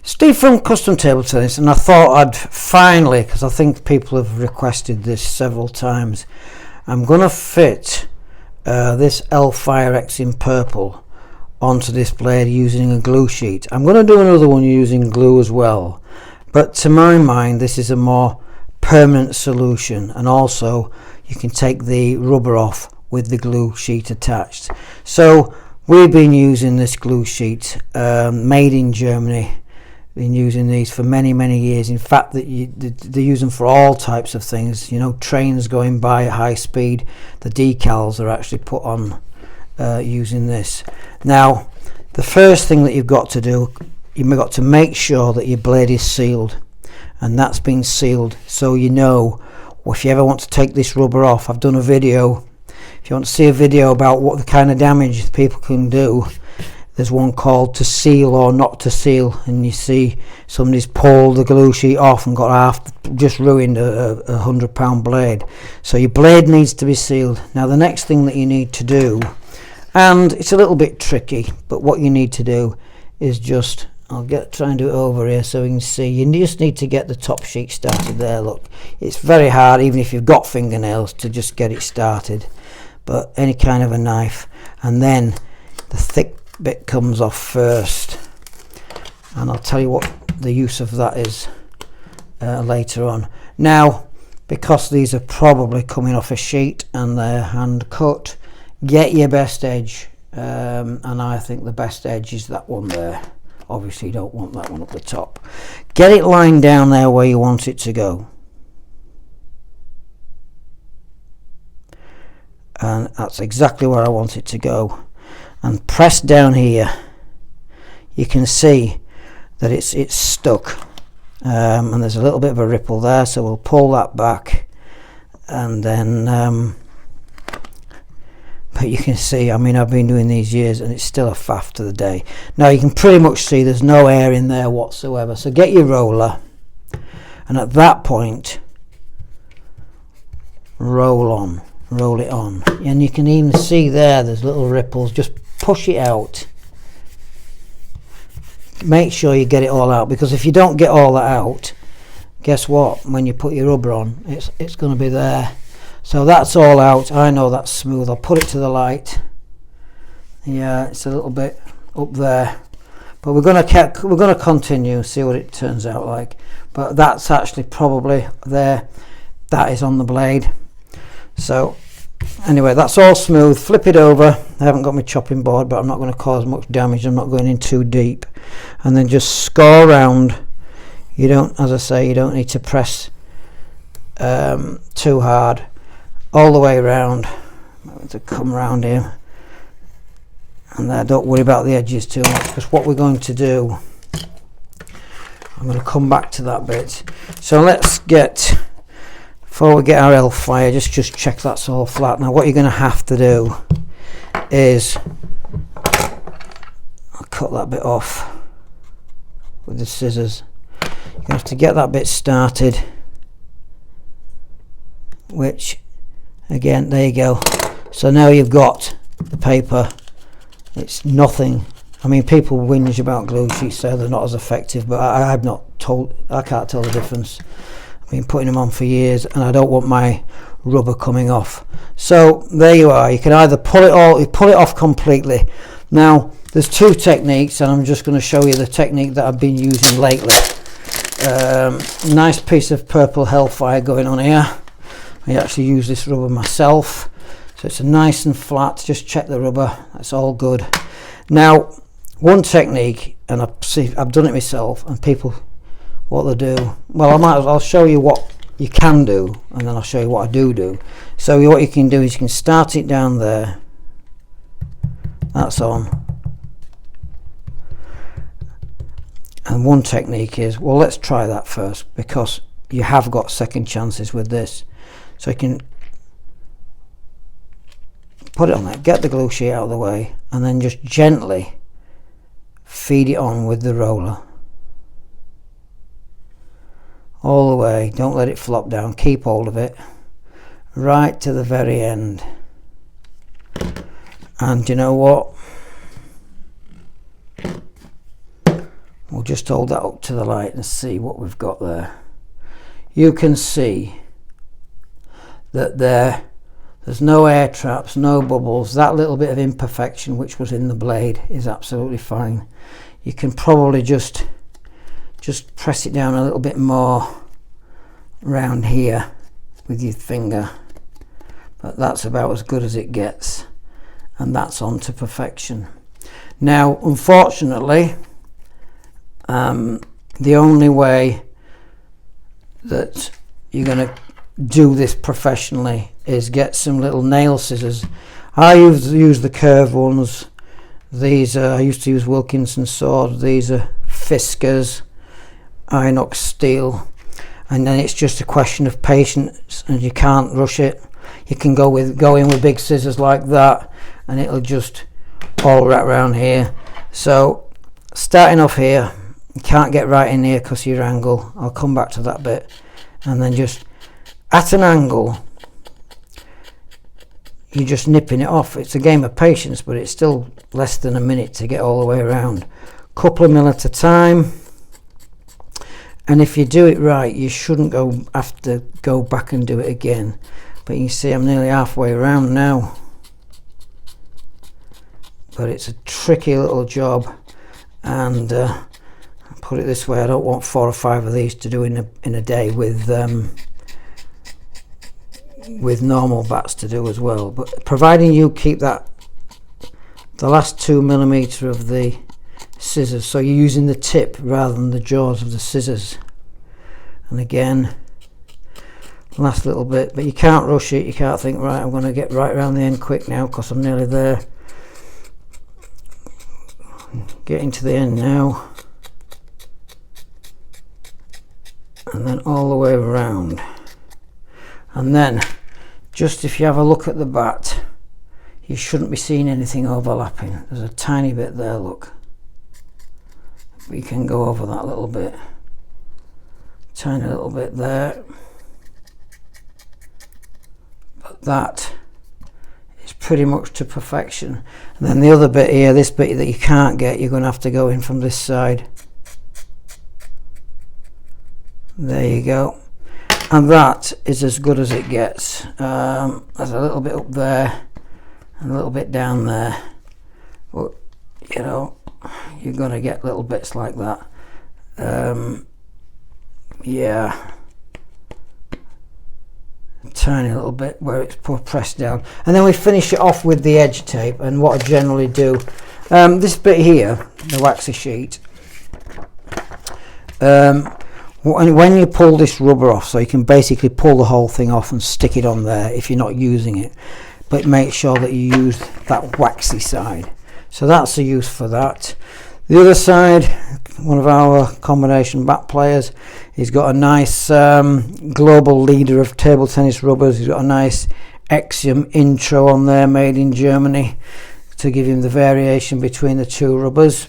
Steve from Custom Table Tennis, and I thought I'd finally, because I think people have requested this several times, I'm going to fit this L-Fire X in purple onto this blade using a glue sheet. I'm going to do another one using glue as well, but to my mind this is a more permanent solution, and also you can take the rubber off with the glue sheet attached. So we've been using this glue sheet, made in Germany. Been using these for many years. In fact, they use them for all types of things. You know, trains going by at high speed, the decals are actually put on using this. Now, the first thing that you've got to do, you've got to make sure that your blade is sealed, and that's been sealed, so you know if you ever want to take this rubber off. I've done a video. If you want to see a video about what the kind of damage people can do, there's one called "To Seal or Not to Seal," and you see somebody's pulled the glue sheet off and got just ruined a £100 blade. So your blade needs to be sealed. Now the next thing that you need to do, and it's a little bit tricky, but what you need to do is just, try and do it over here so you can see. You just need to get the top sheet started there. Look, it's very hard, even if you've got fingernails, to just get it started, but any kind of a knife, and then the thick bit comes off first, and I'll tell you what the use of that is later on. Now, because these are probably coming off a sheet and they're hand cut, get your best edge, and I think the best edge is that one there. Obviously you don't want that one up the top. Get it lined down there where you want it to go, and that's exactly where I want it to go. And press down here, you can see that it's stuck, and there's a little bit of a ripple there, so we'll pull that back, and then but you can see, I mean, I've been doing these years and it's still a faff to the day. Now you can pretty much see there's no air in there whatsoever, so get your roller, and at that point roll it on, and you can even see there's little ripples. Just push it out, make sure you get it all out, because if you don't get all that out, guess what, when you put your rubber on, it's going to be there. So that's all out. I know that's smooth. I'll put it to the light. Yeah, it's a little bit up there, but we're going to continue, see what it turns out like. But that's actually probably there, that is on the blade. So anyway, that's all smooth. Flip it over. I haven't got my chopping board, but I'm not going to cause much damage. I'm not going in too deep. And then just score around. You don't, as I say, you don't need to press too hard. All the way around. I'm going to come around here. And there, don't worry about the edges too much, because what we're going to do, I'm going to come back to that bit. So let's get, before we get our L-Fire, just check that's all flat. Now what you're going to have to do is, I'll cut that bit off with the scissors. You have to get that bit started, which again, there you go. So now you've got the paper. It's nothing. I mean, people whinge about glue sheets, say they're not as effective, but I can't tell the difference. I've been putting them on for years, and I don't want my rubber coming off. So there you are. You can either pull it off completely. Now there's two techniques, and I'm just going to show you the technique that I've been using lately. Nice piece of purple Hellfire going on here. I actually use this rubber myself, so it's a nice and flat. Just check the rubber, that's all good. Now one technique, and I've done it myself, and people, what they do, well, I'll show you what you can do, and then I'll show you what I do. So what you can do is you can start it down there, that's on. And one technique is, well, let's try that first, because you have got second chances with this. So you can put it on there, get the glue sheet out of the way, and then just gently feed it on with the roller all the way. Don't let it flop down, keep hold of it right to the very end. And you know what, We'll just hold that up to the light and see what we've got there. You can see that there's no air traps, no bubbles. That little bit of imperfection which was in the blade is absolutely fine. You can probably just press it down a little bit more round here with your finger, but that's about as good as it gets, and that's on to perfection. Now unfortunately, the only way that you're going to do this professionally is get some little nail scissors. I use the curved ones. These I used to use Wilkinson swords. These are Fiskars, inox steel, and then it's just a question of patience, and you can't rush it. You can go in with big scissors like that, and it'll just all wrap around here. So starting off here, you can't get right in here because of your angle. I'll come back to that bit. And then just at an angle, you're just nipping it off. It's a game of patience, but it's still less than a minute to get all the way around. Couple of mil at a time. And if you do it right, you shouldn't have to go back and do it again. But you can see I'm nearly halfway around now. But it's a tricky little job, and put it this way, I don't want 4 or 5 of these to do in a day with normal bats to do as well. But providing you keep the last 2 millimeter of the scissors, so you're using the tip rather than the jaws of the scissors. And again, last little bit, but you can't rush it. You can't think, right, I'm going to get right around the end quick now because I'm nearly there. Getting to the end now, and then all the way around. And then just if you have a look at the bat, you shouldn't be seeing anything overlapping. There's a tiny bit there, look. We can go over that little bit, tiny little bit there, but that is pretty much to perfection. And then the other bit here, this bit that you can't get, you're going to have to go in from this side. There you go, and that is as good as it gets. There's a little bit up there and a little bit down there, but you know, you're going to get little bits like that. Yeah, a tiny little bit where it's pressed down, and then we finish it off with the edge tape. And what I generally do, this bit here, the waxy sheet, when you pull this rubber off, so you can basically pull the whole thing off and stick it on there if you're not using it, but make sure that you use that waxy side. So that's the use for that. The other side, one of our combination bat players, he's got a nice global leader of table tennis rubbers. He's got a nice Axiom intro on there, made in Germany, to give him the variation between the two rubbers.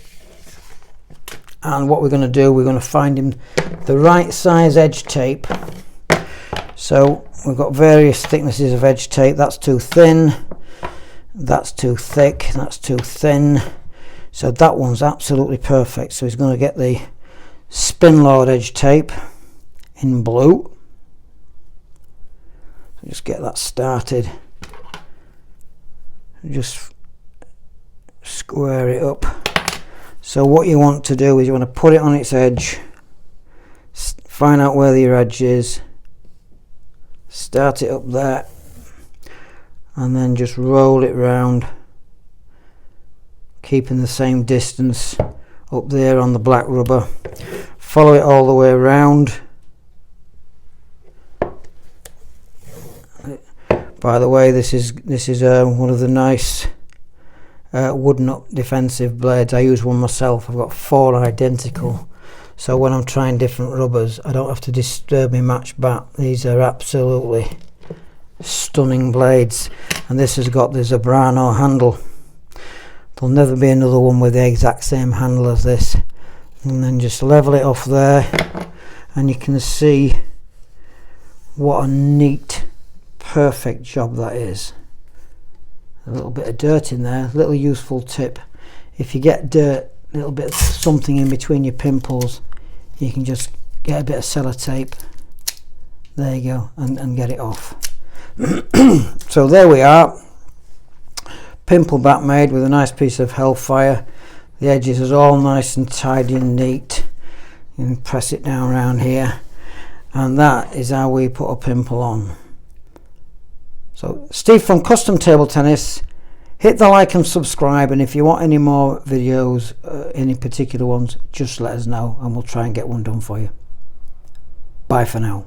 And what we're going to do, we're going to find him the right size edge tape. So we've got various thicknesses of edge tape. That's too thin, that's too thick, that's too thin. So that one's absolutely perfect. So he's going to get the Spin Lord edge tape in blue. So just get that started. Just square it up. So what you want to do is you want to put it on its edge, find out where your edge is, start it up there, and then just roll it round, keeping the same distance up there on the black rubber. Follow it all the way around. By the way, this is one of the nice wooden up defensive blades. I use one myself. I've got 4 identical, so when I'm trying different rubbers, I don't have to disturb my match bat. These are absolutely stunning blades, and this has got the Zambrano handle. There'll never be another one with the exact same handle as this. And then just level it off there, and you can see what a neat, perfect job that is. A little bit of dirt in there, little useful tip. If you get dirt little bit of something in between your pimples, you can just get a bit of sellotape, there you go, and get it off. So there we are, pimple back made with a nice piece of Hellfire. The edges are all nice and tidy and neat. You can press it down around here, and that is how we put a pimple on. So Steve from Custom Table Tennis, hit the like and subscribe, and if you want any more videos, any particular ones, just let us know and we'll try and get one done for you. Bye for now.